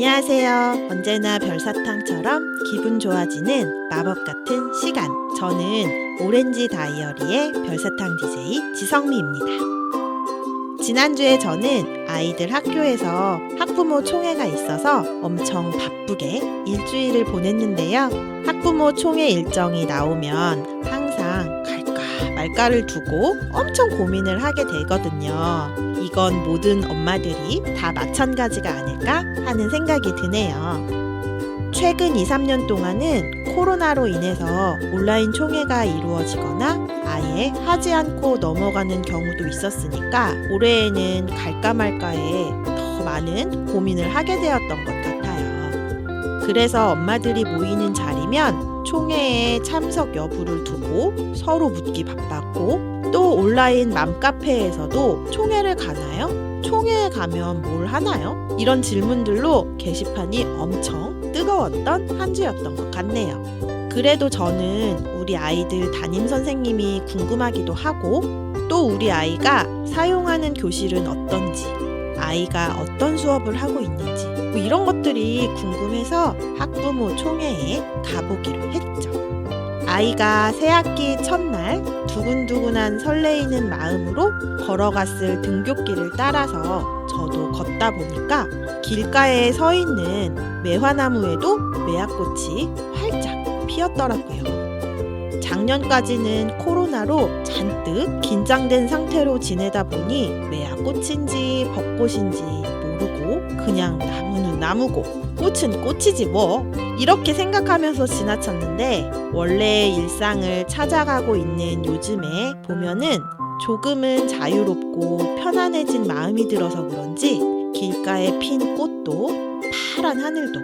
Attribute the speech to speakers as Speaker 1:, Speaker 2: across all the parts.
Speaker 1: 안녕하세요. 언제나 별사탕처럼 기분 좋아지는 마법 같은 시간. 저는 오렌지 다이어리의 별사탕 DJ 지성미입니다. 지난주에 저는 아이들 학교에서 학부모 총회가 있어서 엄청 바쁘게 일주일을 보냈는데요. 학부모 총회 일정이 나오면 항상 갈까 말까를 두고 엄청 고민을 하게 되거든요. 이건 모든 엄마들이 다 마찬가지가 아닐까 하는 생각이 드네요. 최근 2, 3년 동안은 코로나로 인해서 온라인 총회가 이루어지거나 아예 하지 않고 넘어가는 경우도 있었으니까 올해에는 갈까 말까에 더 많은 고민을 하게 되었던 것 같아요. 그래서 엄마들이 모이는 자리면 총회에 참석 여부를 두고 서로 묻기 바빴고, 또 온라인 맘카페에서도 총회를 가나요? 총회에 가면 뭘 하나요? 이런 질문들로 게시판이 엄청 뜨거웠던 한 주였던 것 같네요. 그래도 저는 우리 아이들 담임 선생님이 궁금하기도 하고, 또 우리 아이가 사용하는 교실은 어떤지, 아이가 어떤 수업을 하고 있는지 이런 것들이 궁금해서 학부모 총회에 가보기로 했죠. 아이가 새학기 첫날 두근두근한 설레이는 마음으로 걸어갔을 등굣길을 따라서 저도 걷다 보니까 길가에 서 있는 매화나무에도 매화꽃이 활짝 피었더라고요. 작년까지는 코로나로 잔뜩 긴장된 상태로 지내다 보니 매화꽃인지 벚꽃인지 모르고 그냥 나무는 나무고 꽃은 꽃이지 뭐, 이렇게 생각하면서 지나쳤는데, 원래 일상을 찾아가고 있는 요즘에 보면은 조금은 자유롭고 편안해진 마음이 들어서 그런지 길가에 핀 꽃도 파란 하늘도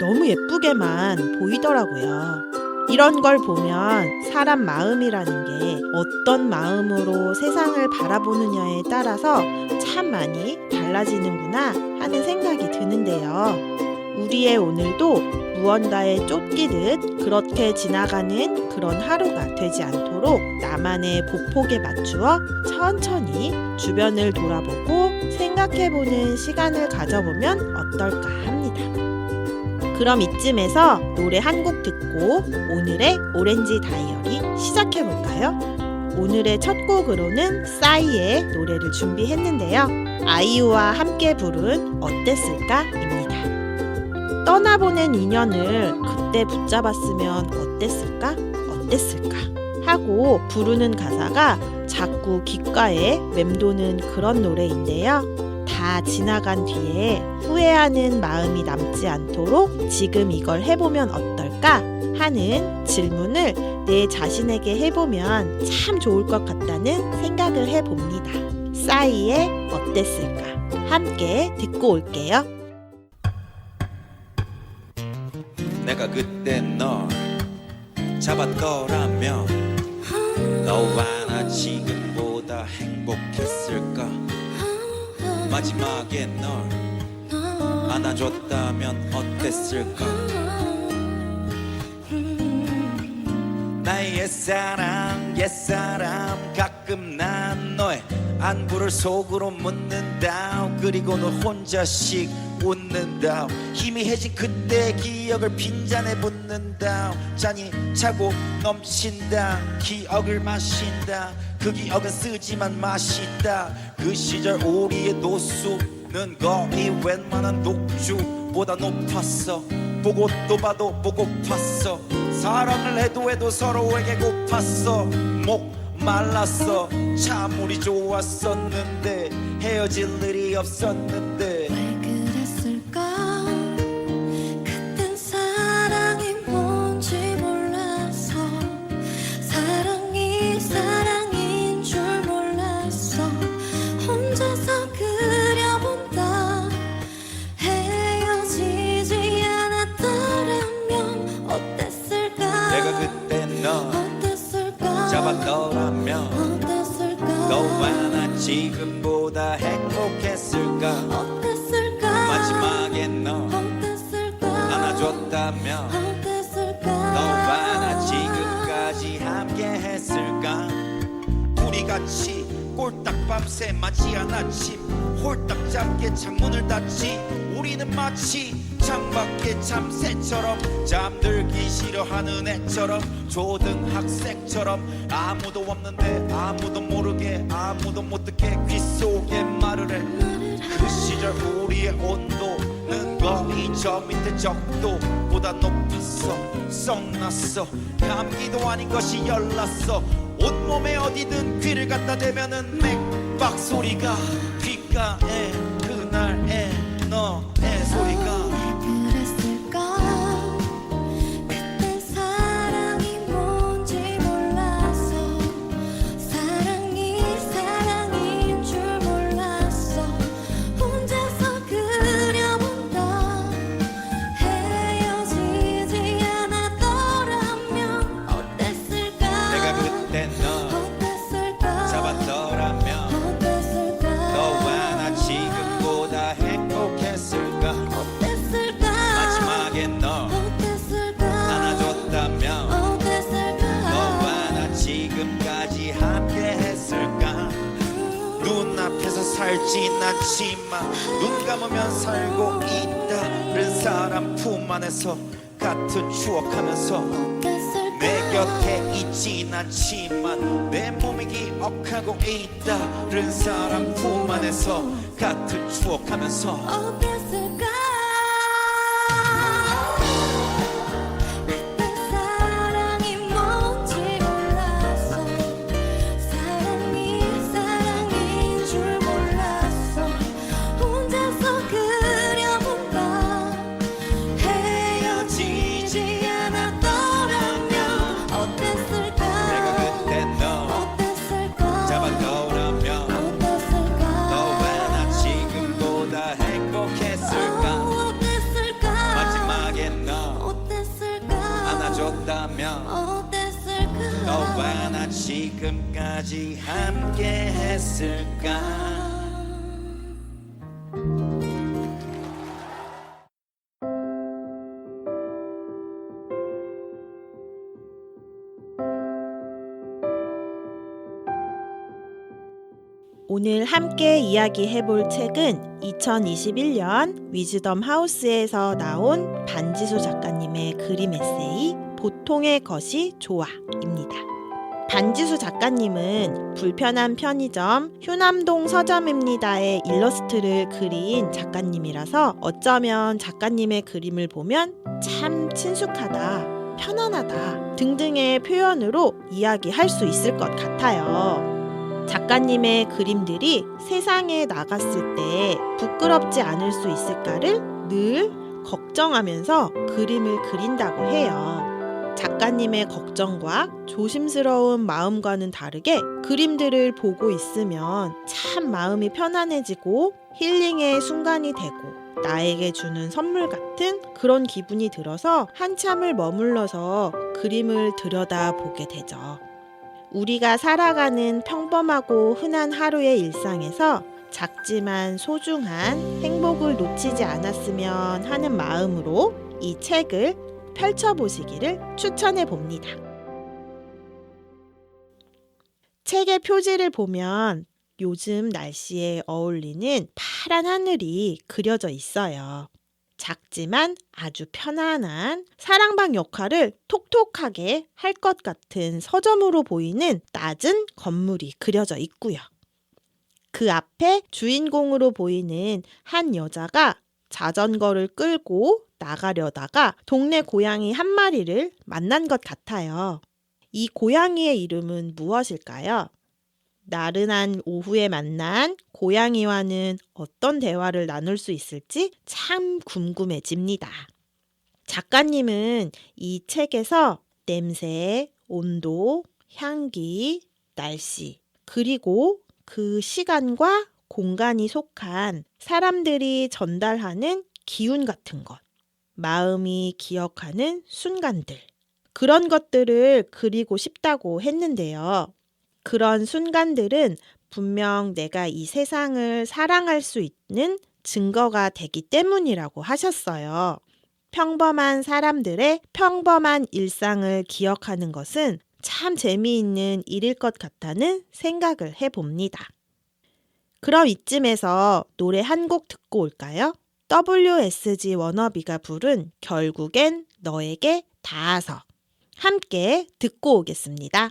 Speaker 1: 너무 예쁘게만 보이더라고요. 이런 걸 보면 사람 마음이라는 게 어떤 마음으로 세상을 바라보느냐에 따라서 참 많이 달라지는구나 하는 생각이 드는데요. 우리의 오늘도 무언가에 쫓기듯 그렇게 지나가는 그런 하루가 되지 않도록 나만의 보폭에 맞추어 천천히 주변을 돌아보고 생각해보는 시간을 가져보면 어떨까 합니다. 그럼 이쯤에서 노래 한 곡 듣고 오늘의 오렌지 다이어리 시작해볼까요? 오늘의 첫 곡으로는 싸이의 노래를 준비했는데요. 아이유와 함께 부른 어땠을까입니다. 떠나보낸 인연을 그때 붙잡았으면 어땠을까? 어땠을까? 하고 부르는 가사가 자꾸 귓가에 맴도는 그런 노래인데요. 다 지나간 뒤에 후회하는 마음이 남지 않도록 지금 이걸 해보면 어떨까? 하는 질문을 내 자신에게 해보면 참 좋을 것 같다는 생각을 해봅니다. 싸이의 어땠을까? 함께 듣고 올게요.
Speaker 2: 내가 그때 널 잡았더라면 너와 나 지금보다 행복했을까? 마지막에 널 안아줬다면 어땠을까? 나의 옛사람 가끔 난 너의 안부를 속으로 묻는다. 그리고 너 혼자씩 웃는다. 희미해진 그때의 기억을 빈잔에 붓는다. 잔이 차고 넘친다. 기억을 마신다. 그 기억은 쓰지만 맛있다. 그 시절 우리의 도수는 거의 웬만한 녹주보다 높았어. 보고 또 봐도 보고팠어. 사랑을 해도 서로에게 고팠어. 목 말랐어. 참 우리 좋았었는데 헤어질 일이 없었는데.
Speaker 3: 왜 그랬을까? 그땐 사랑이 뭔지 몰라서 사랑인 줄 몰랐어. 혼자서 그려본다. 헤어지지 않았더라면 어땠을까?
Speaker 2: 내가 그때 너
Speaker 3: 어땠을까?
Speaker 2: 잡았더라면
Speaker 3: 어땠을까?
Speaker 2: 너와 나 지금보다 행복했을까?
Speaker 3: 어땠을까?
Speaker 2: 마지막에 너
Speaker 3: 어땠을까?
Speaker 2: 안아줬다면
Speaker 3: 어땠을까?
Speaker 2: 너와 나 지금까지 함께 했을까? 우리 같이 꼴딱 밤새 맞이한 아침 홀딱 잠게 창문을 닫지. 우리 우리는 마치 창밖의 참새처럼 잠들기 싫어하는 애처럼 초등학생처럼 아무도 없는데 아무도 모르게 아무도 못 듣게 귀 속에 말을 해. 그 시절 우리의 온도는 거의 저 밑에 적도보다 높았어. 썩났어. 감기도 아닌 것이 열났어. 온몸에 어디든 귀를 갖다 대면은 맥박 소리가 귓가에 그날의 너의 소리가.
Speaker 3: 그랬을까 그때 사랑이 뭔지 몰랐어 사랑이 사랑인 줄 몰랐어 혼자서 그려본다 헤어지지 않았더라면 어땠을까
Speaker 2: 내가 그때 너
Speaker 3: 어땠을까
Speaker 2: 잡았더라면
Speaker 3: 어땠을까
Speaker 2: 너와 나 지금보다 행복했을까.
Speaker 3: 어땠을까
Speaker 2: 마지막에 너
Speaker 3: 어땠을까
Speaker 2: 안아줬다면
Speaker 3: 어땠을까
Speaker 2: 너와 나 지금까지 함께 했을까. 눈앞에서 살진 않지만 눈 감으면 살고 있다는 사람 품 안에서 같은 추억하면서 내 곁에 있진 않지만 내 몸이 기억하고 있다는 사람 품 안에서 같은 추억하면서
Speaker 3: 어땠을까 그때 사랑이 뭔지 몰랐어 사랑이 사랑인 줄 몰랐어 혼자서 그려본다 헤어지지 않았더라면 어땠을까
Speaker 2: 내가 그때 너
Speaker 3: 어땠을까
Speaker 2: 잡아더라면
Speaker 3: 어땠을까
Speaker 2: 너와 나 지금보다 행복했을까.
Speaker 3: 어땠을까
Speaker 2: 마지막에 너
Speaker 3: 어땠을까
Speaker 2: 안아줬다면
Speaker 3: 어땠을까
Speaker 2: 너와 나 지금까지 함께 했을까.
Speaker 1: 오늘 함께 이야기해볼 책은 2021년 위즈덤 하우스에서 나온 반지수 작가님의 그림 에세이 보통의 것이 좋아입니다. 반지수 작가님은 불편한 편의점 휴남동 서점입니다의 일러스트를 그린 작가님이라서 어쩌면 작가님의 그림을 보면 참 친숙하다, 편안하다 등등의 표현으로 이야기할 수 있을 것 같아요. 작가님의 그림들이 세상에 나갔을 때 부끄럽지 않을 수 있을까를 늘 걱정하면서 그림을 그린다고 해요. 작가님의 걱정과 조심스러운 마음과는 다르게 그림들을 보고 있으면 참 마음이 편안해지고 힐링의 순간이 되고 나에게 주는 선물 같은 그런 기분이 들어서 한참을 머물러서 그림을 들여다보게 되죠. 우리가 살아가는 평범하고 흔한 하루의 일상에서 작지만 소중한 행복을 놓치지 않았으면 하는 마음으로 이 책을 펼쳐보시기를 추천해 봅니다. 책의 표지를 보면 요즘 날씨에 어울리는 파란 하늘이 그려져 있어요. 작지만 아주 편안한 사랑방 역할을 톡톡하게 할 것 같은 서점으로 보이는 낮은 건물이 그려져 있고요. 그 앞에 주인공으로 보이는 한 여자가 자전거를 끌고 나가려다가 동네 고양이 한 마리를 만난 것 같아요. 이 고양이의 이름은 무엇일까요? 나른한 오후에 만난 고양이와는 어떤 대화를 나눌 수 있을지 참 궁금해집니다. 작가님은 이 책에서 냄새, 온도, 향기, 날씨, 그리고 그 시간과 공간이 속한 사람들이 전달하는 기운 같은 것, 마음이 기억하는 순간들, 그런 것들을 그리고 싶다고 했는데요. 그런 순간들은 분명 내가 이 세상을 사랑할 수 있는 증거가 되기 때문이라고 하셨어요. 평범한 사람들의 평범한 일상을 기억하는 것은 참 재미있는 일일 것 같다는 생각을 해봅니다. 그럼 이쯤에서 노래 한 곡 듣고 올까요? WSG 워너비가 부른 결국엔 너에게 닿아서 함께 듣고 오겠습니다.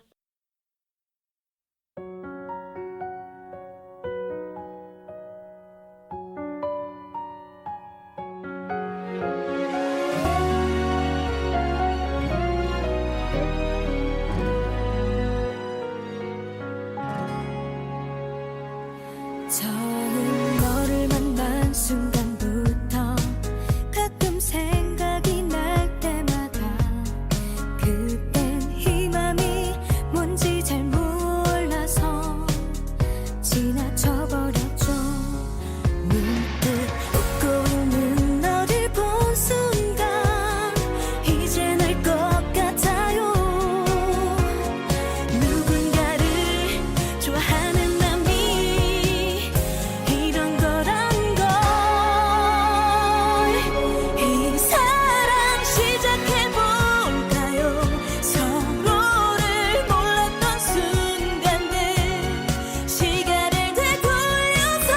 Speaker 3: 처음 너를 만난 순간부터 가끔 생각이 날 때마다 그땐 이 맘이 뭔지 잘 몰라서 지나쳐버렸죠. 문득 웃고 있는 너를 본 순간 이젠 알 것 같아요. 누군가를 좋아하는 맘이 이런 거란 걸. 이 사랑 시작해볼까요? 서로를 몰랐던 순간들 시간을 되돌려서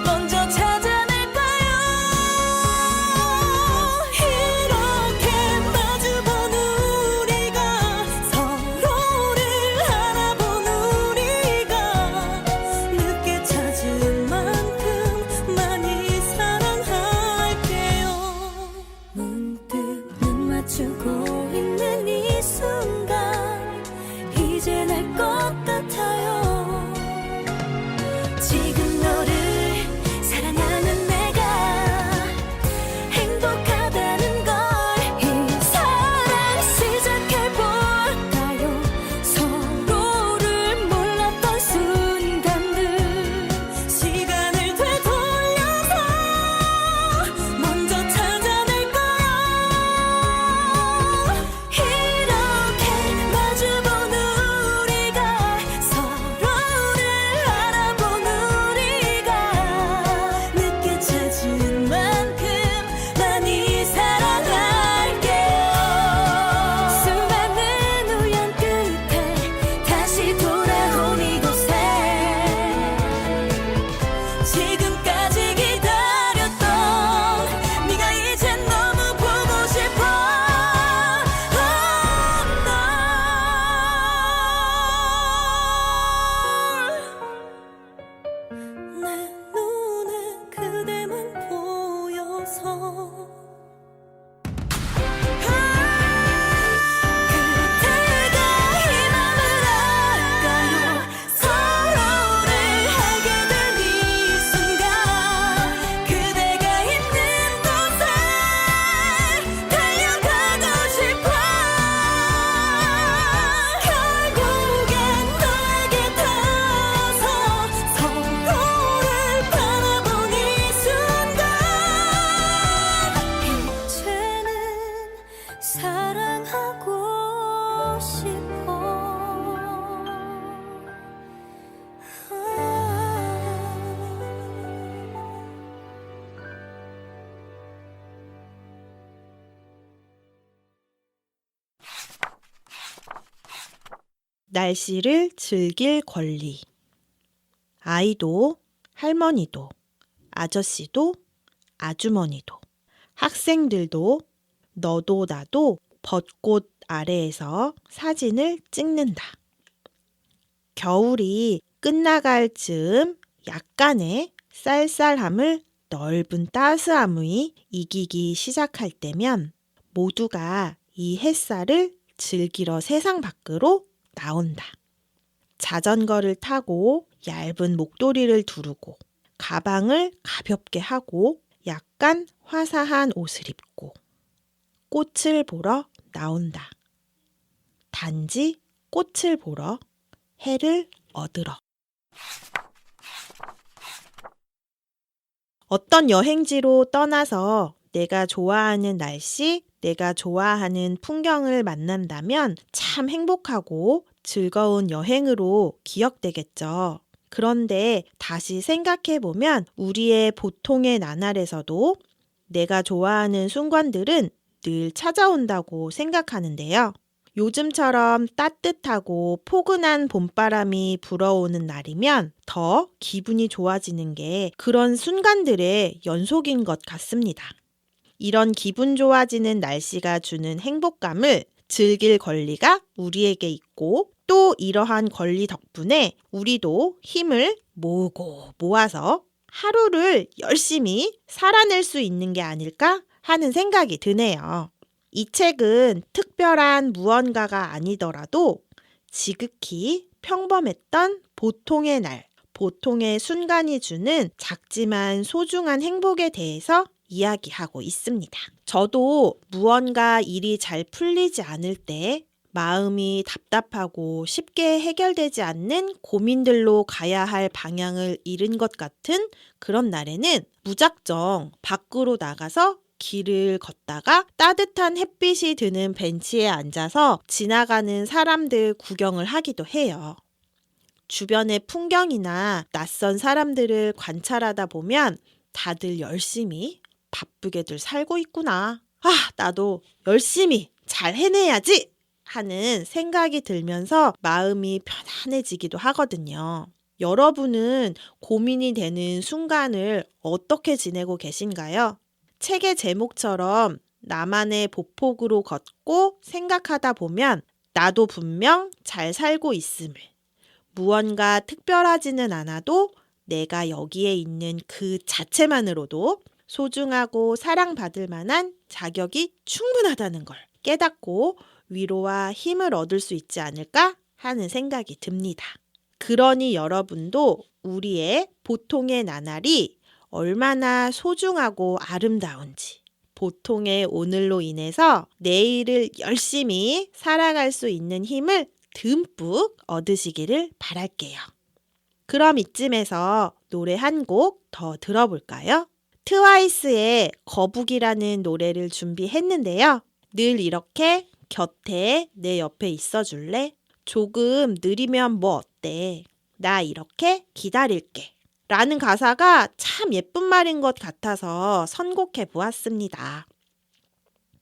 Speaker 3: 먼저 찾아낼까요? 이렇게 마주본 우리가 서로를 알아본 우리가 늦게 찾은 만큼 많이 사랑할게요. 문득 눈 맞추고 있는 이 순간 이젠 알 것 같아요. 지금 너를 사랑하는 내가 행복하다는 걸. 이 사랑 시작해볼까요? 서로를 몰랐던 순간들 시간을 되돌려서 먼저 찾아낼까요? 이렇게 마주본 우리가 서로를 알아본 우리가 늦게 찾은 만큼 많이 사랑할게요. 수많은 우연 끝에 다시 돌아온 이곳에 지금까지 기다렸던 네가 이젠 너무 보고 싶어. 내 눈에 그대만 보여서 그대가 이 맘을 알까요? 서로를 알게 된 이 순간 그대가 있는 곳에 달려가고 싶어. 결국엔 너에게 닿아서 서로를 바라본 이 순간 이제는 사랑하고 싶어.
Speaker 1: 날씨를 즐길 권리. 아이도, 할머니도, 아저씨도, 아주머니도, 학생들도, 너도 나도 벚꽃 아래에서 사진을 찍는다. 겨울이 끝나갈 즈음 약간의 쌀쌀함을 넓은 따스함이 이기기 시작할 때면 모두가 이 햇살을 즐기러 세상 밖으로 나온다. 자전거를 타고 얇은 목도리를 두르고 가방을 가볍게 하고 약간 화사한 옷을 입고 꽃을 보러 나온다. 단지 꽃을 보러, 해를 얻으러. 어떤 여행지로 떠나서 내가 좋아하는 날씨, 내가 좋아하는 풍경을 만난다면 참 행복하고 즐거운 여행으로 기억되겠죠. 그런데 다시 생각해보면 우리의 보통의 나날에서도 내가 좋아하는 순간들은 늘 찾아온다고 생각하는데요. 요즘처럼 따뜻하고 포근한 봄바람이 불어오는 날이면 더 기분이 좋아지는 게 그런 순간들의 연속인 것 같습니다. 이런 기분 좋아지는 날씨가 주는 행복감을 즐길 권리가 우리에게 있고 또 이러한 권리 덕분에 우리도 힘을 모으고 모아서 하루를 열심히 살아낼 수 있는 게 아닐까 하는 생각이 드네요. 이 책은 특별한 무언가가 아니더라도 지극히 평범했던 보통의 날, 보통의 순간이 주는 작지만 소중한 행복에 대해서 이야기하고 있습니다. 저도 무언가 일이 잘 풀리지 않을 때 마음이 답답하고 쉽게 해결되지 않는 고민들로 가야 할 방향을 잃은 것 같은 그런 날에는 무작정 밖으로 나가서 길을 걷다가 따뜻한 햇빛이 드는 벤치에 앉아서 지나가는 사람들 구경을 하기도 해요. 주변의 풍경이나 낯선 사람들을 관찰하다 보면 다들 열심히 바쁘게들 살고 있구나. 나도 열심히 잘 해내야지! 하는 생각이 들면서 마음이 편안해지기도 하거든요. 여러분은 고민이 되는 순간을 어떻게 지내고 계신가요? 책의 제목처럼 나만의 보폭으로 걷고 생각하다 보면 나도 분명 잘 살고 있음을, 무언가 특별하지는 않아도 내가 여기에 있는 그 자체만으로도 소중하고 사랑받을 만한 자격이 충분하다는 걸 깨닫고 위로와 힘을 얻을 수 있지 않을까 하는 생각이 듭니다. 그러니 여러분도 우리의 보통의 나날이 얼마나 소중하고 아름다운지, 보통의 오늘로 인해서 내일을 열심히 살아갈 수 있는 힘을 듬뿍 얻으시기를 바랄게요. 그럼 이쯤에서 노래 한 곡 더 들어볼까요? 트와이스의 거북이라는 노래를 준비했는데요. 늘 이렇게 곁에 내 옆에 있어줄래? 조금 느리면 뭐 어때? 나 이렇게 기다릴게. 라는 가사가 참 예쁜 말인 것 같아서 선곡해 보았습니다.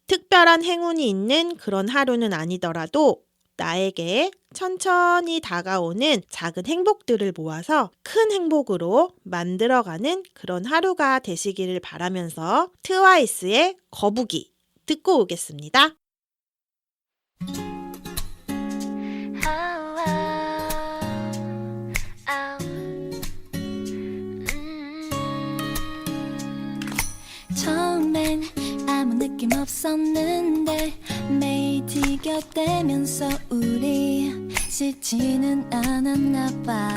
Speaker 1: 특별한 행운이 있는 그런 하루는 아니더라도 나에게 천천히 다가오는 작은 행복들을 모아서 큰 행복으로 만들어가는 그런 하루가 되시기를 바라면서 트와이스의 거북이 듣고 오겠습니다.
Speaker 3: 처음엔 아무 느낌 없었는데 매일 티격대면서 우리 싫지는 않았나 봐.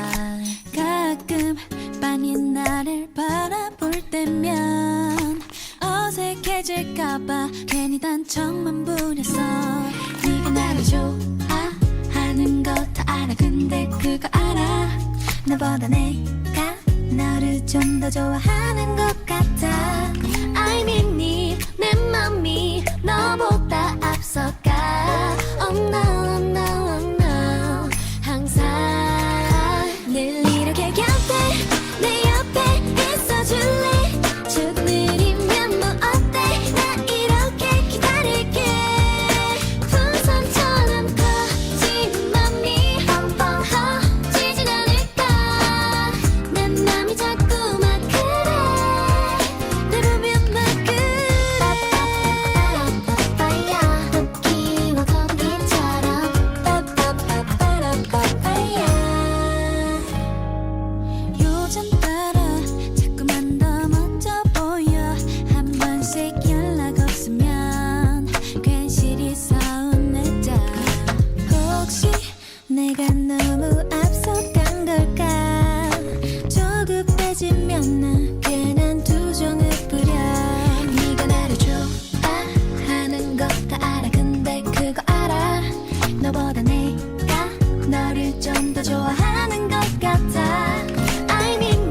Speaker 3: 가끔 빤히 나를 바라볼 때면 어색해질까봐 괜히 단청만 부렸어. 네가 나를 좋아하는 거 다 알아. 근데 그거 알아? 나보다 내가 너를 좀 더 좋아하는 것 같아. I mean 내 맘이 너보다 앞서가. Oh no, oh no, oh no. 항상 늘 이렇게 곁에 내 옆에 있어줄래? 조금 느리면 뭐 어때? 나 이렇게 기다릴게. 풍선처럼 커지는 맘이 뻥뻥 터지진 않을까. 내 맘이 자꾸만 그래. 내 보면 막 그래. 빠빠빠빠야 토끼와 거북이처럼. 빠빠빠빠라빠빠야. 요즘 따라 자꾸만 더 멋져 보여. 한 번씩 연락 없으면 괜시리 서운해져. 혹시 내가 너무 앞서간 걸까? 조급해지면 나 괜한 투정을 부려. 네가 나를 좋아하는 거 다 알아. 근데 그거 알아? 너보다 내가 너를 좀 더 좋아하는 것 같아. I mean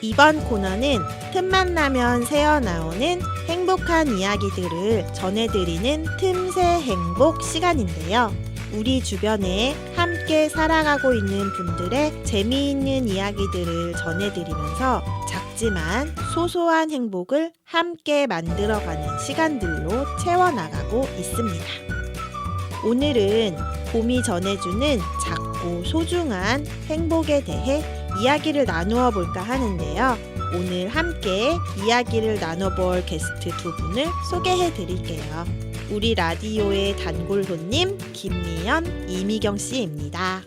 Speaker 1: 이번 코너는 틈만 나면 새어나오는 행복한 이야기들을 전해드리는 틈새 행복 시간인데요. 우리 주변에 함께 살아가고 있는 분들의 재미있는 이야기들을 전해드리면서 작지만 소소한 행복을 함께 만들어가는 시간들로 채워나가고 있습니다. 오늘은 봄이 전해주는 작고 소중한 행복에 대해 이야기를 나누어 볼까 하는데요. 오늘 함께 이야기를 나눠볼 게스트 두 분을 소개해 드릴게요. 우리 라디오의 단골 손님 김미연, 이미경 씨입니다.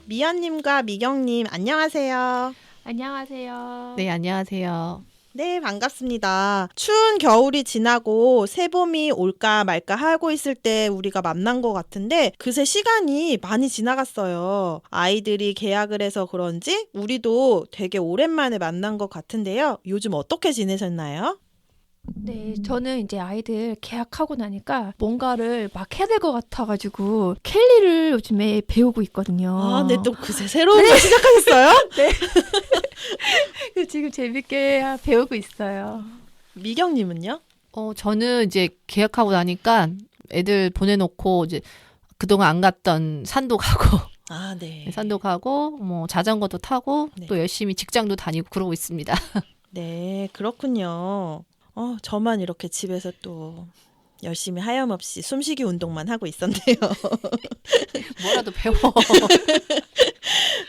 Speaker 1: 미연님과 미경님 안녕하세요.
Speaker 4: 안녕하세요.
Speaker 5: 네, 안녕하세요.
Speaker 1: 네, 반갑습니다. 추운 겨울이 지나고 새봄이 올까 말까 하고 있을 때 우리가 만난 것 같은데 그새 시간이 많이 지나갔어요. 아이들이 개학을 해서 그런지 우리도 되게 오랜만에 만난 것 같은데요. 요즘 어떻게 지내셨나요?
Speaker 4: 네, 저는 이제 아이들 개학하고 나니까 뭔가를 막 해야 될 것 같아가지고 캘리를 요즘에 배우고 있거든요.
Speaker 1: 아, 네, 또 그새 새로운 거 시작하셨어요?
Speaker 4: 지금 재밌게 배우고 있어요.
Speaker 1: 미경님은요?
Speaker 5: 저는 이제 계약하고 나니까 애들 보내놓고 이제 그동안 안 갔던 산도 가고,
Speaker 1: 아, 네.
Speaker 5: 산도 가고, 뭐 자전거도 타고,
Speaker 1: 네.
Speaker 5: 또 열심히 직장도 다니고 그러고 있습니다.
Speaker 1: 네, 그렇군요. 저만 이렇게 집에서 또 열심히 하염없이 숨쉬기 운동만 하고 있었네요.
Speaker 5: 뭐라도 배워.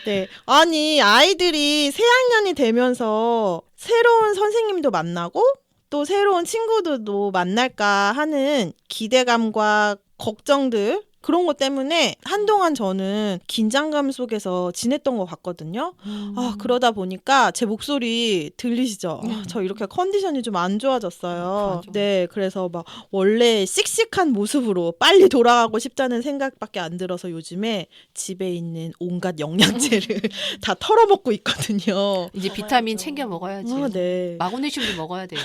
Speaker 1: 네. 아니, 아이들이 새 학년이 되면서 새로운 선생님도 만나고 또 새로운 친구들도 만날까 하는 기대감과 걱정들 그런 것 때문에 한동안 저는 긴장감 속에서 지냈던 것 같거든요. 아, 그러다 보니까 제 목소리 들리시죠? 저 이렇게 컨디션이 좀 안 좋아졌어요. 네, 그래서 막 원래 씩씩한 모습으로 빨리 돌아가고 싶다는 생각밖에 안 들어서 요즘에 집에 있는 온갖 영양제를 다 털어먹고 있거든요.
Speaker 5: 이제 비타민 챙겨 먹어야지.
Speaker 1: 아, 네.
Speaker 5: 마그네슘도 먹어야 돼요.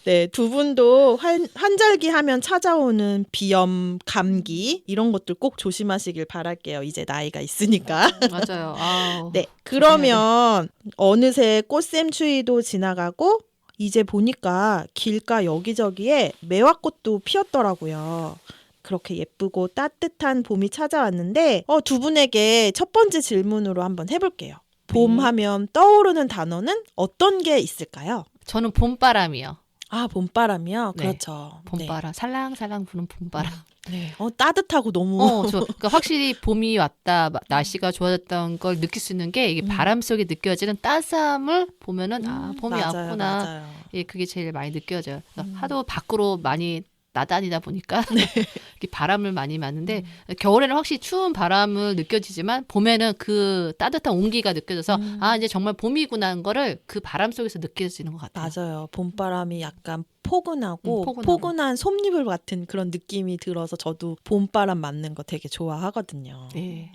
Speaker 1: 네, 두 분도 환절기 하면 찾아오는 비염, 감기 이런 것들 꼭 조심하시길 바랄게요. 이제 나이가 있으니까.
Speaker 5: 맞아요. 아우.
Speaker 1: 네, 그러면 어느새 꽃샘추위도 지나가고 이제 보니까 길가 여기저기에 매화꽃도 피었더라고요. 그렇게 예쁘고 따뜻한 봄이 찾아왔는데 두 분에게 첫 번째 질문으로 한번 해볼게요. 봄 하면 떠오르는 단어는 어떤 게 있을까요?
Speaker 5: 저는 봄바람이요.
Speaker 1: 아, 봄바람이요?
Speaker 5: 네.
Speaker 1: 그렇죠.
Speaker 5: 봄바람. 살랑살랑 부는 봄바람.
Speaker 1: 네. 따뜻하고 너무.
Speaker 5: 그러니까 확실히 봄이 왔다, 날씨가 좋아졌다는 걸 느낄 수 있는 게 이게 바람 속에 느껴지는 따스함을 보면은 봄이
Speaker 1: 맞아요,
Speaker 5: 왔구나.
Speaker 1: 맞아요.
Speaker 5: 예, 그게 제일 많이 느껴져요. 그래서 하도 밖으로 많이 나다니다 보니까 이렇게 바람을 많이 맞는데 겨울에는 확실히 추운 바람을 느껴지지만 봄에는 그 따뜻한 온기가 느껴져서 이제 정말 봄이구나 하는 거를 그 바람 속에서 느껴지는 것 같아요.
Speaker 1: 맞아요. 봄바람이 약간 포근하고
Speaker 5: 포근하고.
Speaker 1: 포근한 솜잎을 같은 그런 느낌이 들어서 저도 봄바람 맞는 거 되게 좋아하거든요.
Speaker 5: 네.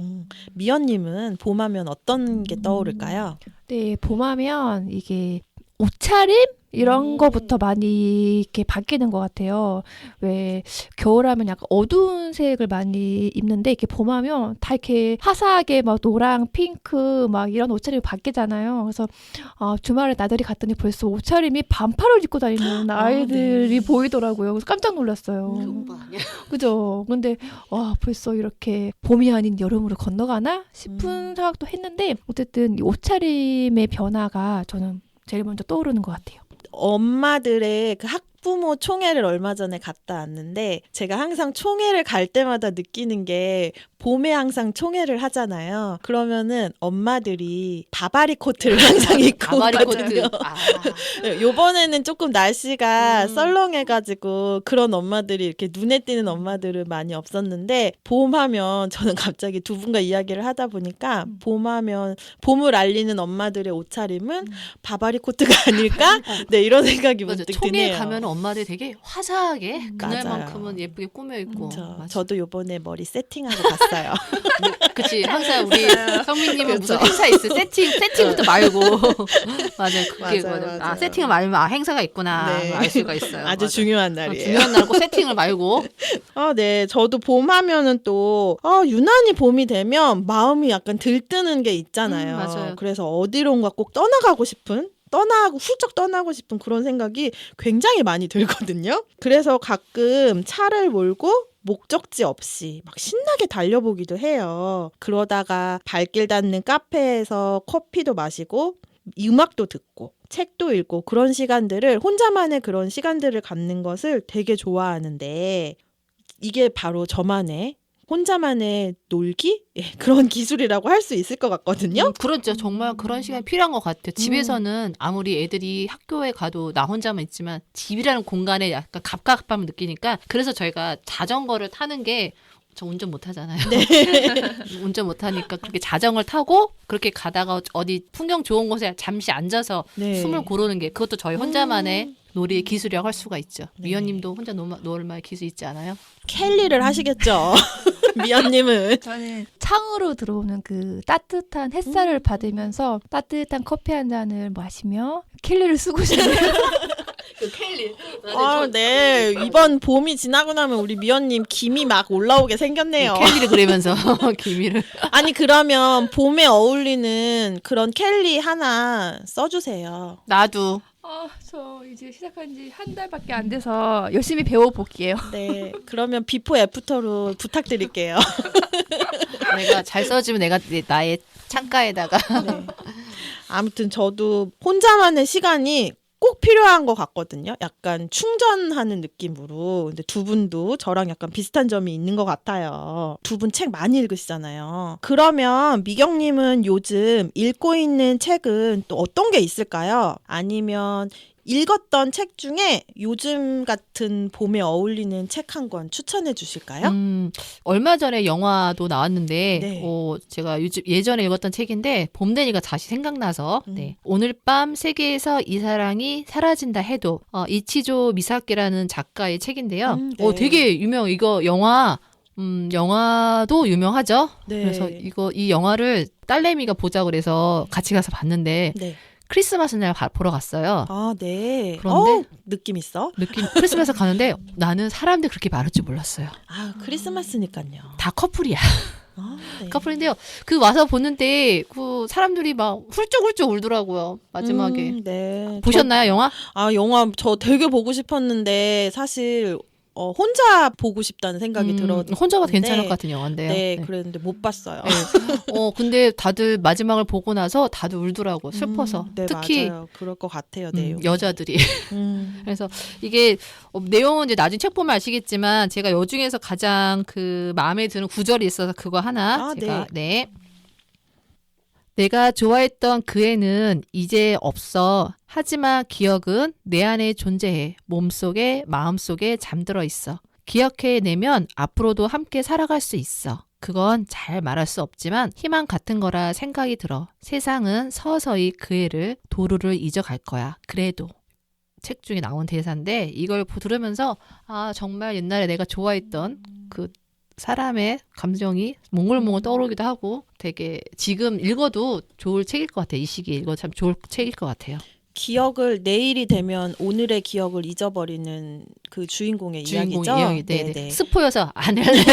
Speaker 1: 미연님은 봄하면 어떤 게 떠오를까요?
Speaker 4: 네, 봄하면 이게 옷차림? 이런 거부터 많이 이렇게 바뀌는 것 같아요. 왜 겨울하면 약간 어두운 색을 많이 입는데 이렇게 봄하면 다 이렇게 화사하게 막 노랑, 핑크 막 이런 옷차림이 바뀌잖아요. 그래서 주말에 나들이 갔더니 벌써 옷차림이 반팔을 입고 다니는 아이들이 보이더라고요. 그래서 깜짝 놀랐어요. 그죠? 근데 벌써 이렇게 봄이 아닌 여름으로 건너가나 싶은 생각도 했는데 어쨌든 이 옷차림의 변화가 저는 제일 먼저 떠오르는 것 같아요.
Speaker 1: 엄마들의 그 학부모 총회를 얼마 전에 갔다 왔는데 제가 항상 총회를 갈 때마다 느끼는 게 봄에 항상 총회를 하잖아요. 그러면은 엄마들이 바바리 코트를 항상 입고
Speaker 5: 바바리
Speaker 1: 오거든요.
Speaker 5: 코트.
Speaker 1: 요번에는 조금 날씨가 썰렁해가지고 그런 엄마들이 이렇게 눈에 띄는 엄마들은 많이 없었는데 봄하면 저는 갑자기 두 분과 이야기를 하다 보니까 봄하면 봄을 알리는 엄마들의 옷차림은 바바리 코트가 아닐까? 네, 이런 생각이
Speaker 5: 맞아.
Speaker 1: 문득
Speaker 5: 총회
Speaker 1: 드네요.
Speaker 5: 가면 엄마들이 되게 화사하게
Speaker 1: 맞아요.
Speaker 5: 그날만큼은 예쁘게 꾸며 입고. 맞아.
Speaker 1: 저도 요번에 머리 세팅하고 갔어요.
Speaker 5: 그치 항상 우리 성민님은 무슨
Speaker 1: 그렇죠.
Speaker 5: 행사 있을 세팅부터 말고 맞아요. 그게
Speaker 1: 맞아요,
Speaker 5: 맞아요.
Speaker 1: 맞아요.
Speaker 5: 세팅을 말면 행사가 있구나
Speaker 1: 네.
Speaker 5: 알 수가 있어요.
Speaker 1: 아주
Speaker 5: 맞아.
Speaker 1: 중요한 날이에요.
Speaker 5: 중요한 날 꼭 세팅을 말고.
Speaker 1: 네. 저도 봄 하면은 또, 유난히 봄이 되면 마음이 약간 들뜨는 게 있잖아요.
Speaker 5: 맞아요.
Speaker 1: 그래서 어디론가 꼭 훌쩍 떠나고 싶은 그런 생각이 굉장히 많이 들거든요. 그래서 가끔 차를 몰고 목적지 없이 막 신나게 달려보기도 해요. 그러다가 발길 닿는 카페에서 커피도 마시고 음악도 듣고 책도 읽고 그런 시간들을 혼자만의 그런 시간들을 갖는 것을 되게 좋아하는데 이게 바로 저만의 혼자만의 놀기? 그런 기술이라고 할 수 있을 것 같거든요.
Speaker 5: 그렇죠. 정말 그런 시간이 필요한 것 같아요. 집에서는 아무리 애들이 학교에 가도 나 혼자만 있지만 집이라는 공간에 약간 갑갑함을 느끼니까 그래서 저희가 자전거를 타는 게 저 운전 못 하잖아요. 운전 못 하니까 그렇게 자전거를 타고 그렇게 가다가 어디 풍경 좋은 곳에 잠시 앉아서
Speaker 1: 네.
Speaker 5: 숨을 고르는 게 그것도 저희 혼자만의 놀이의 기술이라고 할 수가 있죠.
Speaker 1: 네.
Speaker 5: 미연님도 혼자 놀 만의 기술 있지 않아요?
Speaker 1: 캘리를 하시겠죠. 미연님은.
Speaker 4: 저는 창으로 들어오는 그 따뜻한 햇살을 받으면서 따뜻한 커피 한 잔을 마시며 캘리를 쓰고 싶네요.
Speaker 5: 그 캘리.
Speaker 1: 네. 이번 봄이 지나고 나면 우리 미연님 김이 막 올라오게 생겼네요.
Speaker 5: 캘리를 그리면서 기미를.
Speaker 1: 아니 그러면 봄에 어울리는 그런 캘리 하나 써주세요.
Speaker 5: 나도.
Speaker 4: 저 이제 시작한 지 한 달밖에 안 돼서 열심히 배워볼게요.
Speaker 1: 네. 그러면 비포 애프터로 부탁드릴게요.
Speaker 5: 내가 잘 써주면 내가 나의 창가에다가.
Speaker 1: 네. 아무튼 저도 혼자만의 시간이 꼭 필요한 것 같거든요. 약간 충전하는 느낌으로. 근데 두 분도 저랑 약간 비슷한 점이 있는 것 같아요. 두 분 책 많이 읽으시잖아요. 그러면 미경님은 요즘 읽고 있는 책은 또 어떤 게 있을까요? 아니면 읽었던 책 중에 요즘 같은 봄에 어울리는 책 한 권 추천해 주실까요?
Speaker 5: 얼마 전에 영화도 나왔는데
Speaker 1: 네.
Speaker 5: 제가 예전에 읽었던 책인데 봄 되니까 다시 생각나서 네. 오늘 밤 세계에서 이 사랑이 사라진다 해도 이치조 미사키라는 작가의 책인데요.
Speaker 1: 네.
Speaker 5: 되게 이거 영화도 유명하죠.
Speaker 1: 네.
Speaker 5: 그래서 이 영화를 딸내미가 보자 그래서 같이 가서 봤는데
Speaker 1: 네.
Speaker 5: 크리스마스 날 보러 갔어요.
Speaker 1: 네.
Speaker 5: 그런데
Speaker 1: 느낌 있어?
Speaker 5: 크리스마스 가는데 나는 사람들이 그렇게 많을 줄 몰랐어요.
Speaker 1: 크리스마스니까요.
Speaker 5: 다 커플이야.
Speaker 1: 네.
Speaker 5: 커플인데요. 그 와서 보는데 그 사람들이 막 훌쩍훌쩍 울더라고요. 마지막에.
Speaker 1: 네.
Speaker 5: 보셨나요, 영화?
Speaker 1: 영화 저 되게 보고 싶었는데 사실 혼자 보고 싶다는 생각이 들었는데
Speaker 5: 혼자 봐도 괜찮을 것 같은 영화인데요.
Speaker 1: 네, 그랬는데 못 봤어요.
Speaker 5: 네. 근데 다들 마지막을 보고 나서 다들 울더라고 슬퍼서.
Speaker 1: 네,
Speaker 5: 특히
Speaker 1: 맞아요. 그럴 것 같아요. 내용.
Speaker 5: 여자들이.
Speaker 1: 음.
Speaker 5: 그래서 이게 내용은 이제 나중에 책 보면 아시겠지만 제가 여 중에서 가장 그 마음에 드는 구절이 있어서 그거 하나 제가 네. 내가 좋아했던 그 애는 이제 없어. 하지만 기억은 내 안에 존재해. 몸속에 마음속에 잠들어 있어. 기억해내면 앞으로도 함께 살아갈 수 있어. 그건 잘 말할 수 없지만 희망 같은 거라 생각이 들어. 세상은 서서히 그 애를 도루를 잊어갈 거야. 그래도. 책 중에 나온 대사인데 이걸 들으면서 정말 옛날에 내가 좋아했던 그 사람의 감정이 몽글몽글 떠오르기도 하고 되게 지금 읽어도 좋을 책일 것 같아요. 이 시기에 읽어도 참 좋을 책일 것 같아요.
Speaker 1: 기억을 내일이 되면 오늘의 기억을 잊어버리는 그 주인공의 이야기죠.
Speaker 5: 네. 스포여서 안 할래.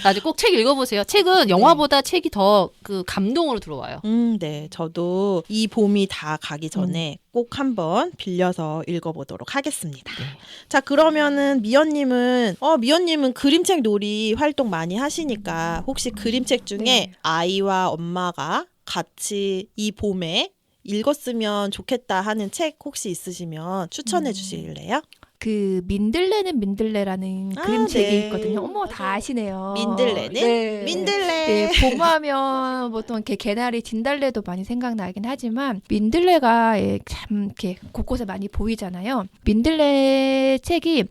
Speaker 5: 나중에 꼭 책 읽어보세요. 책은 영화보다 책이 더 그 감동으로 들어와요.
Speaker 1: 네. 저도 이 봄이 다 가기 전에 꼭 한번 빌려서 읽어보도록 하겠습니다.
Speaker 5: 네.
Speaker 1: 자, 그러면은 미연님은 그림책 놀이 활동 많이 하시니까 혹시 그림책 중에 아이와 엄마가 같이 이 봄에 읽었으면 좋겠다 하는 책 혹시 있으시면 추천해 주실래요?
Speaker 4: 그 민들레는 민들레라는 그림책이 있거든요. 어머, 다 아시네요.
Speaker 1: 민들레는?
Speaker 4: 네.
Speaker 1: 민들레.
Speaker 4: 네, 봄하면 보통 이렇게 개나리, 진달래도 많이 생각나긴 하지만 민들레가 참 이렇게 곳곳에 많이 보이잖아요. 민들레 책이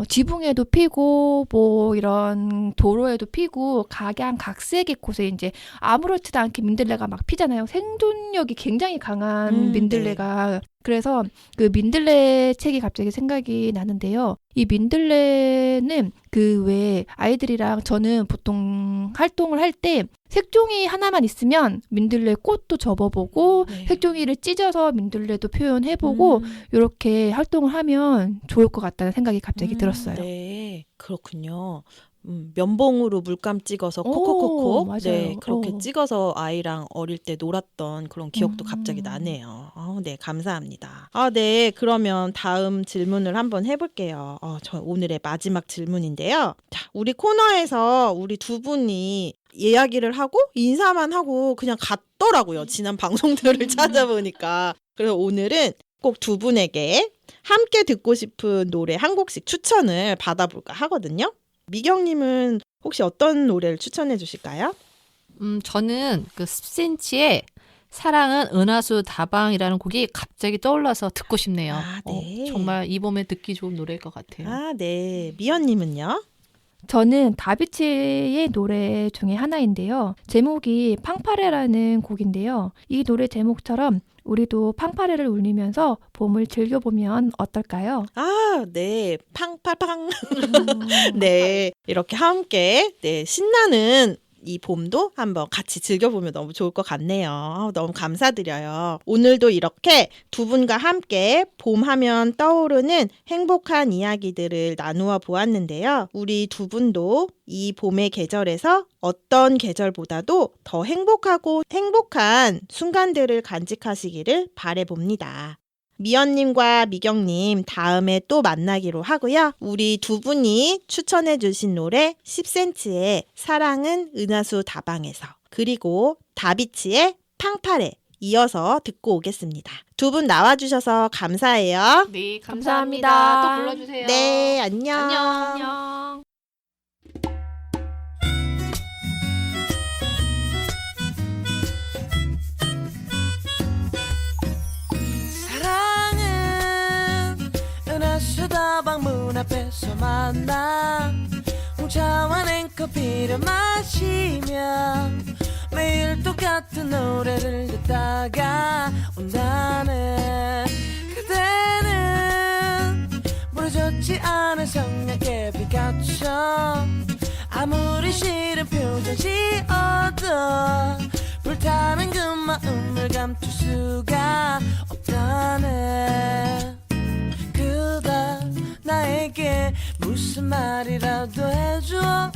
Speaker 4: 지붕에도 피고 뭐 이런 도로에도 피고 각양각색의 곳에 이제 아무렇지도 않게 민들레가 막 피잖아요. 생존력이 굉장히 강한 민들레가 그래서 그 민들레 책이 갑자기 생각이 나는데요. 이 민들레는 그 왜 아이들이랑 저는 보통 활동을 할 때 색종이 하나만 있으면 민들레 꽃도 접어보고
Speaker 1: 네.
Speaker 4: 색종이를 찢어서 민들레도 표현해보고 이렇게 활동을 하면 좋을 것 같다는 생각이 갑자기 들었어요.
Speaker 1: 네, 그렇군요. 면봉으로 물감 찍어서
Speaker 4: 오,
Speaker 1: 콕콕콕콕
Speaker 4: 맞아요.
Speaker 1: 네, 그렇게
Speaker 4: 오.
Speaker 1: 찍어서 아이랑 어릴 때 놀았던 그런 기억도 갑자기 나네요. 네, 감사합니다. 네, 그러면 다음 질문을 한번 해볼게요. 저 오늘의 마지막 질문인데요. 자, 우리 코너에서 우리 두 분이 이야기를 하고 인사만 하고 그냥 갔더라고요. 지난 방송들을 찾아보니까. 그래서 오늘은 꼭 두 분에게 함께 듣고 싶은 노래 한 곡씩 추천을 받아볼까 하거든요. 미경님은 혹시 어떤 노래를 추천해 주실까요?
Speaker 5: 저는 그 10cm의 사랑은 은하수 다방이라는 곡이 갑자기 떠올라서 듣고 싶네요.
Speaker 1: 네.
Speaker 5: 정말 이 봄에 듣기 좋은 노래일 것 같아요.
Speaker 1: 네. 미연님은요?
Speaker 4: 저는 다비치의 노래 중에 하나인데요. 제목이 팡파레라는 곡인데요. 이 노래 제목처럼 우리도 팡파레를 울리면서 봄을 즐겨보면 어떨까요?
Speaker 1: 네. 팡팡팡. 네. 이렇게 함께 신나는 이 봄도 한번 같이 즐겨보면 너무 좋을 것 같네요. 너무 감사드려요. 오늘도 이렇게 두 분과 함께 봄 하면 떠오르는 행복한 이야기들을 나누어 보았는데요. 우리 두 분도 이 봄의 계절에서 어떤 계절보다도 더 행복하고 행복한 순간들을 간직하시기를 바라봅니다. 미연님과 미경님 다음에 또 만나기로 하고요. 우리 두 분이 추천해 주신 노래 10cm의 사랑은 은하수 다방에서 그리고 다비치의 팡파레 이어서 듣고 오겠습니다. 두 분 나와주셔서 감사해요.
Speaker 5: 네,
Speaker 4: 감사합니다.
Speaker 5: 감사합니다. 또 불러주세요.
Speaker 1: 네, 안녕.
Speaker 4: 안녕.
Speaker 6: 사랑은 은하수 다방 문 앞에서 만나 홍차와 냉커피를 마시며 매일 똑같은 노래를 듣다가 온다네. 그대는 부러졌지 않은 성냥개 피카츄 아무리 싫은 표정 지어도 불타는 그 마음을 감출 수가 없다네. 그대 나에게 무슨 말이라도 해줘.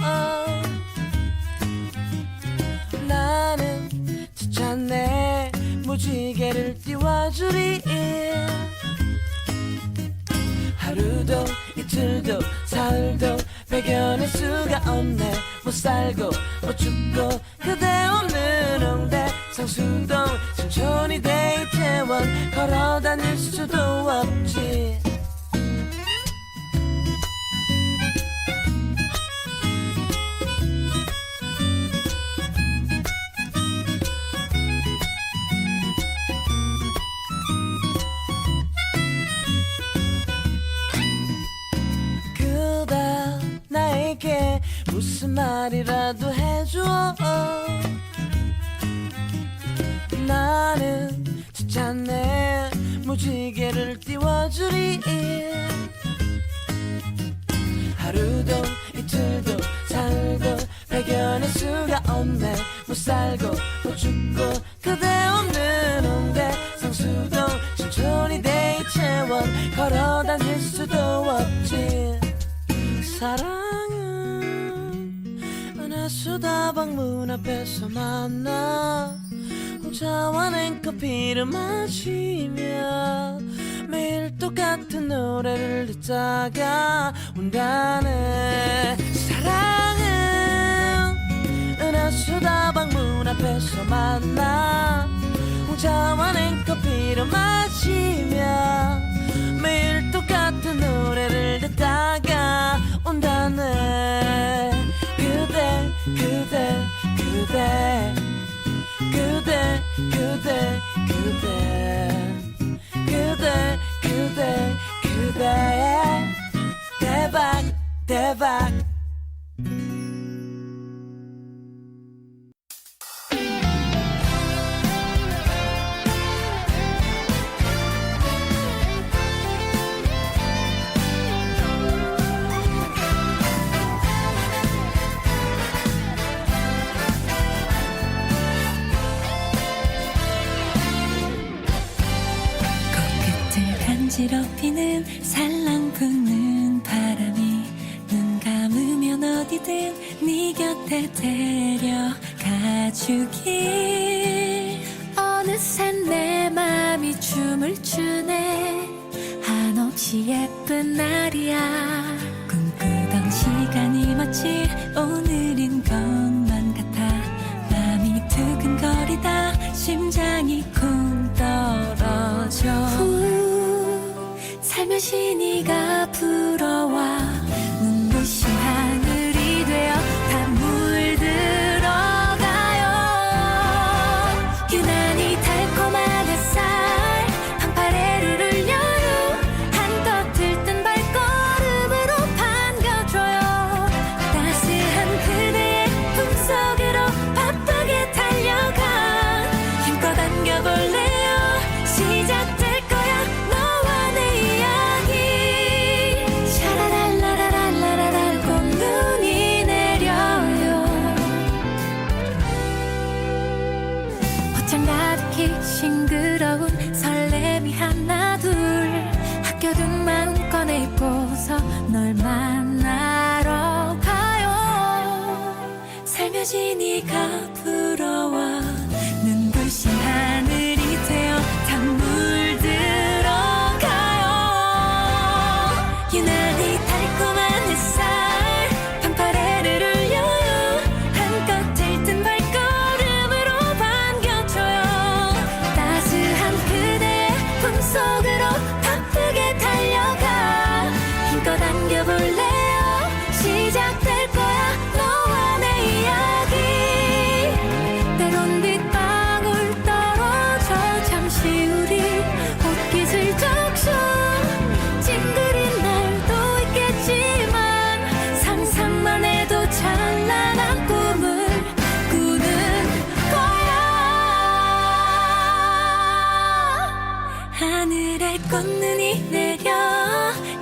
Speaker 6: 나는 지쳤네 무지개를 띄워주리. 하루도 이틀도 사흘도 배견할 수가 없네. 못 살고 못 죽고 그대 없는 홍대 성수동 신촌이 대이태원 걸어 다닐 수도 없지. 나에게 무슨 말이라도 해줘. 나는 지쳤네 무지개를 띄워주리. 하루도 이틀도 사흘도 배견할 수가 없네. 못 살고 못 죽고 그대 없는 홍대 성수동 신촌이 대이태원 걸어 다닐 수도 없지. 사랑은 은하수 다방 문 앞에서 만나 홍차와 냉커피를 마시며 매일 똑같은 노래를 듣다가 온다네. 사랑은 은하수 다방 문 앞에서 만나 홍차와 냉커피를 마시며 매일 똑같은 노래를 듣다가 온다네. 그대 그대 그대 그대 그대 그대 그대 그대 그대 대박 대박.
Speaker 3: 어지럽히는 살랑 부는 바람이 눈 감으면 어디든 네 곁에 데려가주길 어느새 내 맘이 춤을 추네 한없이 예쁜 날이야 꿈꾸던 시간이 마치 오늘인 것만 같아 맘이 두근거리다 심장이 쿵 떨어져 살며시 네가 불어와 눈부신 하늘이 되어 다 물들어가요 유난히 달콤한 햇살 방파레를 울려요 한껏 들뜬 발걸음으로 반겨줘요 따스한 그대의 품속으로 바쁘게 달려가 힘껏 안겨볼래요 시작될 거야 너와 내 이야기 샤라랄라라랄라랄 꽃눈이 내려요 옷장 가득히 싱그러운 설렘이 하나 둘 학교 등 마음껏 입고서 널 만나러 가요 살며시 네가 불어와 눈부신 하늘이 되어 다 물들어가요 유난히 달콤한 햇살 방파레를 울려요 한껏 들뜬 발걸음으로 반겨줘요 따스한 그대의 품속으로 바쁘게 달려가 힘껏 안겨볼래요 시작될 거야 너와 내 이야기 때론 빗방울 떨어져 잠시 우리 옷깃을 적셔 찡그린 날도 있겠지만 상상만 해도 찬란한 꿈을 꾸는 거야 하늘에 꽃눈이 내려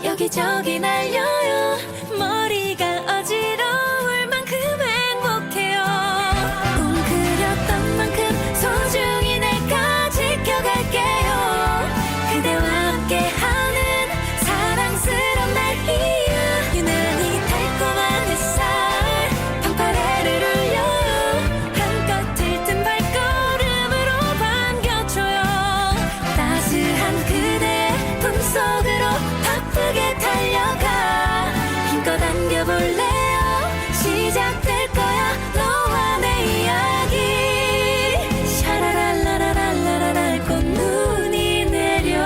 Speaker 3: 여기저기 날려요 머리가 어지러울 만큼 행복해요 웅크렸던 만큼 소중히 내가 지켜갈게요 그대와 함께하는 사랑스런 날이야 유난히 달콤한 햇살 방파레를 울려요 한껏 들뜬 발걸음으로 반겨줘요 따스한 그대의 품속으로 바쁘게 달려가 힘껏 안겨볼래요 시작될 거야 너와 내 이야기 샤라랄라라랄라랄 꽃눈이 내려요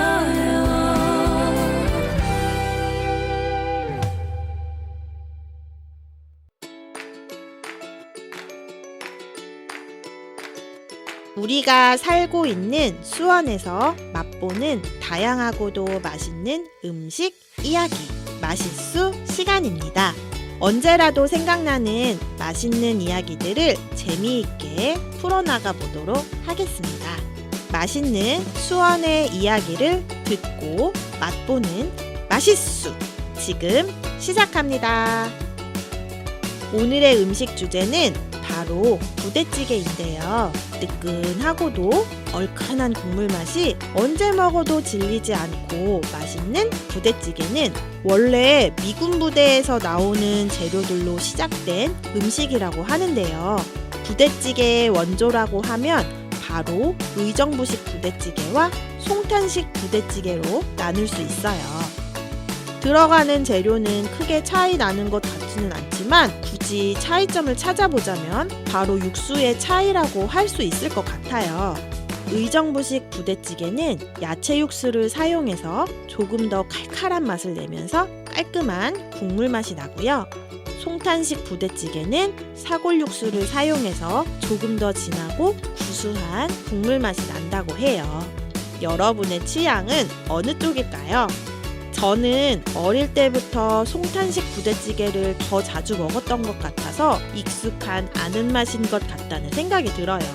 Speaker 1: 우리가 살고 있는 수원에서 맛보는 다양하고도 맛있는 음식 이야기 맛있수 시간입니다. 언제라도 생각나는 맛있는 이야기들을 재미있게 풀어나가 보도록 하겠습니다. 맛있는 수원의 이야기를 듣고 맛보는 맛있수 지금 시작합니다. 오늘의 음식 주제는 바로 부대찌개인데요. 뜨끈하고도 얼큰한 국물 맛이 언제 먹어도 질리지 않고 맛있는 부대찌개는 원래 미군 부대에서 나오는 재료들로 시작된 음식이라고 하는데요. 부대찌개의 원조라고 하면 바로 의정부식 부대찌개와 송탄식 부대찌개로 나눌 수 있어요. 들어가는 재료는 크게 차이 나는 것 같지는 않지만 굳이 차이점을 찾아보자면 바로 육수의 차이라고 할 수 있을 것 같아요. 의정부식 부대찌개는 야채 육수를 사용해서 조금 더 칼칼한 맛을 내면서 깔끔한 국물 맛이 나고요. 송탄식 부대찌개는 사골 육수를 사용해서 조금 더 진하고 구수한 국물 맛이 난다고 해요. 여러분의 취향은 어느 쪽일까요? 저는 어릴 때부터 송탄식 부대찌개를 더 자주 먹었던 것 같아서 익숙한 아는 맛인 것 같다는 생각이 들어요.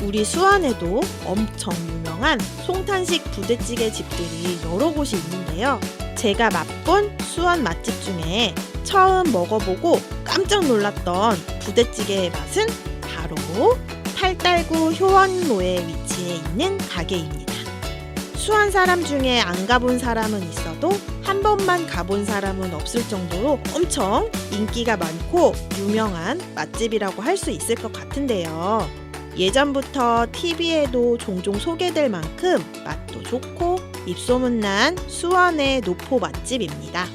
Speaker 1: 우리 수원에도 엄청 유명한 송탄식 부대찌개 집들이 여러 곳이 있는데요. 제가 맛본 수원 맛집 중에 처음 먹어보고 깜짝 놀랐던 부대찌개의 맛은 바로 팔달구 효원로에 위치해 있는 가게입니다. 소수한 사람 중에 안 가본 사람은 있어도 한 번만 가본 사람은 없을 정도로 엄청 인기가 많고 유명한 맛집이라고 할 수 있을 것 같은데요. 예전부터 TV에도 종종 소개될 만큼 맛도 좋고 입소문난 수원의 노포 맛집입니다.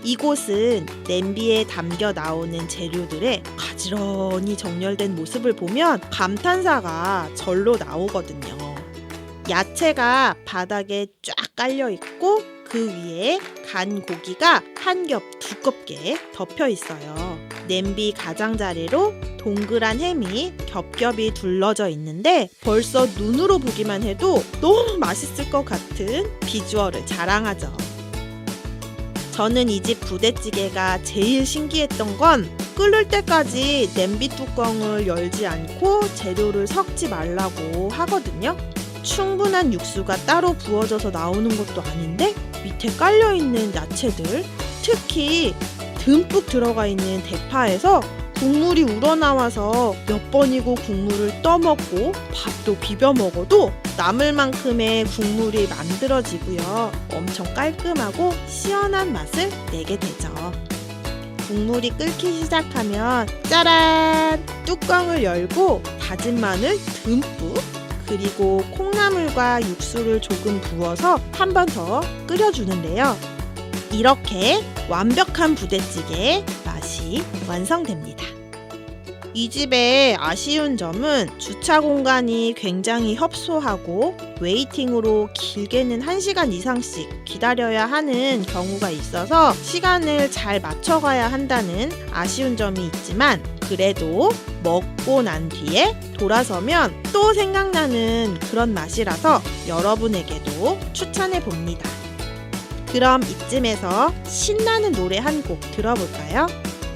Speaker 1: 이곳은 냄비에 담겨 나오는 재료들의 가지런히 정렬된 모습을 보면 감탄사가 절로 나오거든요. 야채가 바닥에 쫙 깔려 있고 그 위에 간 고기가 한 겹 두껍게 덮여 있어요. 냄비 가장자리로 동그란 햄이 겹겹이 둘러져 있는데 벌써 눈으로 보기만 해도 너무 맛있을 것 같은 비주얼을 자랑하죠. 저는 이 집 부대찌개가 제일 신기했던 건 끓을 때까지 냄비 뚜껑을 열지 않고 재료를 섞지 말라고 하거든요. 충분한 육수가 따로 부어져서 나오는 것도 아닌데 밑에 깔려있는 야채들, 특히 듬뿍 들어가 있는 대파에서 국물이 우러나와서 몇 번이고 국물을 떠먹고 밥도 비벼 먹어도 남을 만큼의 국물이 만들어지고요. 엄청 깔끔하고 시원한 맛을 내게 되죠. 국물이 끓기 시작하면 짜란! 뚜껑을 열고 다진 마늘 듬뿍 그리고 콩나물과 육수를 조금 부어서 한 번 더 끓여주는데요. 이렇게 완벽한 부대찌개의 맛이 완성됩니다. 이 집의 아쉬운 점은 주차 공간이 굉장히 협소하고 웨이팅으로 길게는 1시간 이상씩 기다려야 하는 경우가 있어서 시간을 잘 맞춰가야 한다는 아쉬운 점이 있지만 그래도 먹고 난 뒤에 돌아서면 또 생각나는 그런 맛이라서 여러분에게도 추천해 봅니다. 그럼 이쯤에서 신나는 노래 한 곡 들어볼까요?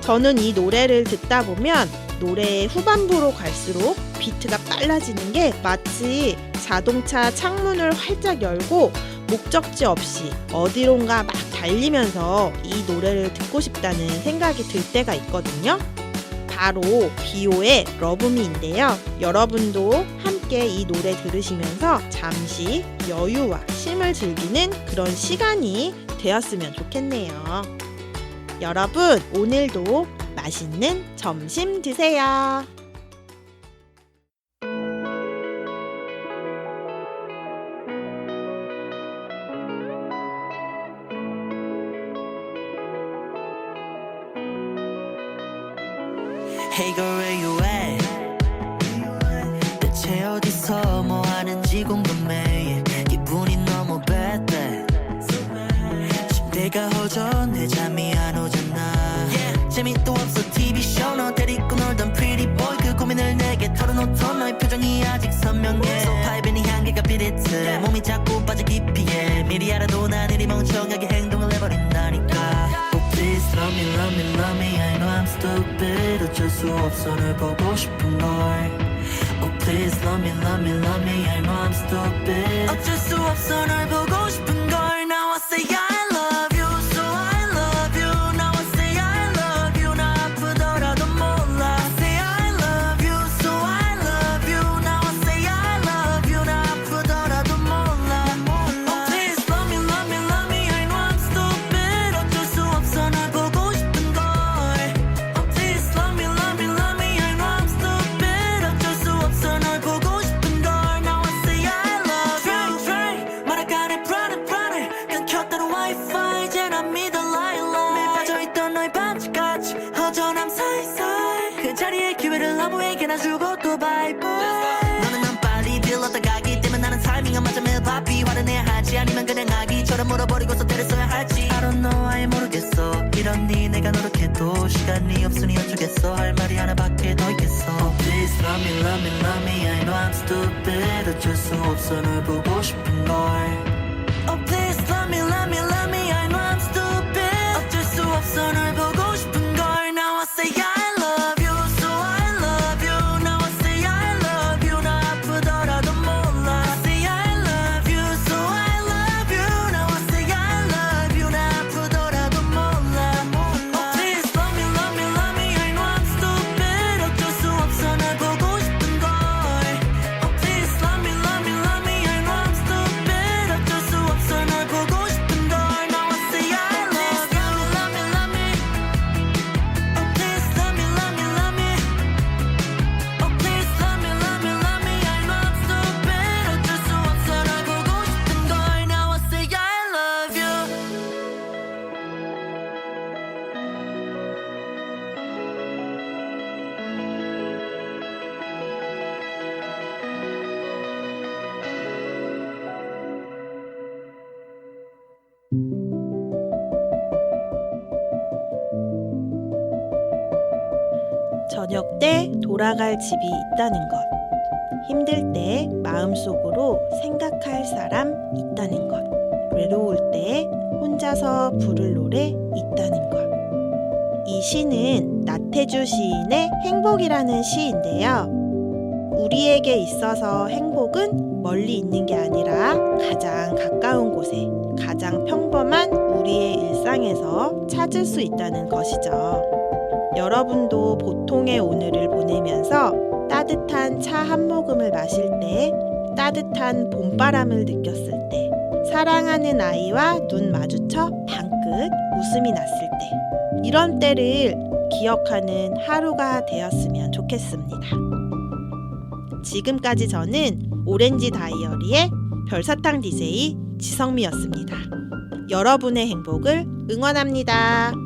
Speaker 1: 저는 이 노래를 듣다 보면 노래의 후반부로 갈수록 비트가 빨라지는 게 마치 자동차 창문을 활짝 열고 목적지 없이 어디론가 막 달리면서 이 노래를 듣고 싶다는 생각이 들 때가 있거든요. 바로 비오의 러브미인데요. 여러분도 함께 이 노래 들으시면서 잠시 여유와 쉼을 즐기는 그런 시간이 되었으면 좋겠네요. 여러분, 오늘도 맛있는 점심 드세요.
Speaker 6: Hey girl where you at? 대체 어디서 뭐 하는지 궁금해. 기분이 너무 bad bad. 침대가 허전해 잠이 안 오잖아. 재미도 없어 TV 쇼 너 데리고 놀던 pretty boy 그 고민을 내게 털어놓던 너의 표정이 아직 선명해. 소파에 밴이 향기가 비릿해. 몸이 자꾸 빠져 깊이에. 미리 알아도 난 이리 멍청하게 행동을 해버린다니까. Please love me, love me, love me. I know I'm stupid. 어쩔 수 없어 널 보고 싶은 걸. Oh please love me, love me, love me. I know I'm stupid. 어쩔 수 없어 널 보고 싶은 걸. Now I say I love you, so I love you. Now I say I love you. 나 아프더라도 몰라. I say I love you, so I love you. Now I say I love you. 나 아프더라도 몰라. Oh please love me, love me, love me. I know I'm stupid. 어쩔 수 없어 널 보고 싶은 걸. Oh please love me, love me, love me. I know I'm stupid. 어쩔 수 없어 널 보고 싶은 걸. Now I say I love you. Try 말아가네 prana prana. 끊겼다는 wifi 이제 난 믿어 lie lie. 매일 빠져있던 너의 반지같이 허전함 사이사이. 그 자리에 기회를 아무에게나 주고 또 bye bye. 너는 난 빨리 들렀다 가기 때문에 나는 타이밍 안 맞아 매일 바삐. 화를 내야 하지 아니면 그냥 아기처럼 물어버리고서 때렸어야 할지. I don't know 아예 모르겠어. 이러니 내가 노력해도 시간이 없으니 어쩌겠어. 할 말이 하나밖에 더 있겠어. Oh please love me, love me, love me. I know I'm stupid. 어쩔 수 없어 널 보고 싶은 걸. Oh please love me, love me, love me. I know I'm stupid. 어쩔 수 없어 널 보고 싶은 걸. Now I say I love you, so I love you. Now I say I love you. 나 아프더라도 몰라. I say I love you, so I love you. Now I say I love you. 나 아프더라도 몰라. Oh please love me, love me, love me. I know I'm stupid. 어쩔 수 없어 널 보고 싶은 걸. Oh please love me, love me, love me. I know I'm stupid.
Speaker 1: 저녁 때 돌아갈 집이 있다는 것. 힘들 때 마음속으로 생각할 사람 있다는 것. 외로울 때 혼자서 부를 노래 있다는 것. 이 시는 나태주 시인의 행복이라는 시인데요. 우리에게 있어서 행복은 멀리 있는 게 아니라 가장 가까운 곳에, 가장 평범한 우리의 일상에서 찾을 수 있다는 것이죠. 여러분도 보통의 오늘을 보내면서 따뜻한 차 한 모금을 마실 때, 따뜻한 봄바람을 느꼈을 때, 사랑하는 아이와 눈 마주쳐 방긋 웃음이 났을 때, 이런 때를 기억하는 하루가 되었으면 좋겠습니다. 지금까지 저는 오렌지 다이어리의 별사탕 DJ 지성미였습니다. 여러분의 행복을 응원합니다.